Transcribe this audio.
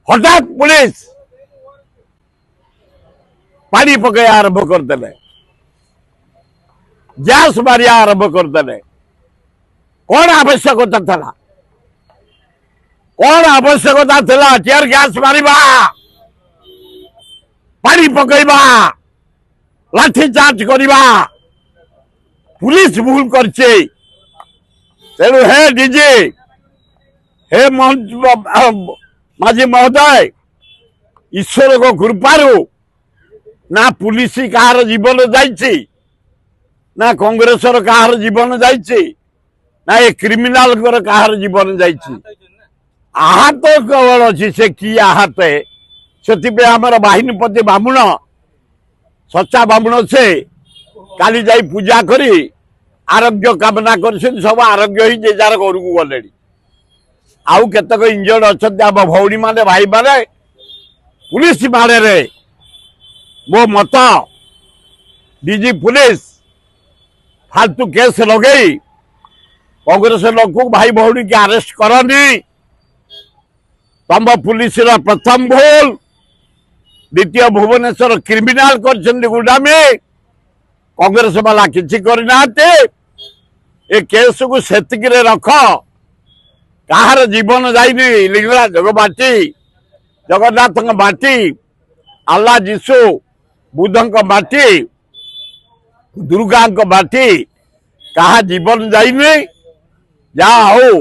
हठात पुलिस पानी पकड़ आरंभ करदे, गैस मारिया आरंभ करदे। कौन आवश्यकता था? कौन आवश्यकता था? टीयर गैस मारिबा, पानी पकईबा, लाठी चार्ज करवा। पुलिस भूल करछे। तेणु हे डीजी, हे माझी महोदय, ईश्वर को कृपारू ना पुलिस कहार जीवन जाइए, ना कांग्रेसर कहार जीवन जाइए, ना ये क्रिमिनाल कहार जीवन जाइए। आहत केवल अच्छी से कि आहत से आमर बाहिनीपति बामुण सच्चा बामुण से काली जाई पूजा करी आरोग्य कामना कर सब आरोग्य ही जे जार घर को गले। आउ केतक इंजर्ड अच्छा आम भौणी माने भाई माने पुलिस माड़े रे मो मत डीजी पुलिस फालतू केस लगे कांग्रेस लोक भाई भौणी के अरेस्ट करनी। तम पुलिस प्रथम भूल, द्वितीय भुवनेश्वर क्रिमिनाल कर गुडामी कांग्रेस वाला किसी करना। ए केस को सेतिक रख, कहार जीवन जाइनी। लिंगराज जगबाटी जगन्नाथ बाटी, अल्लाह जीशु बुद्ध बाटी, दुर्गा बाटी, कहा जीवन जाइनी। जा हो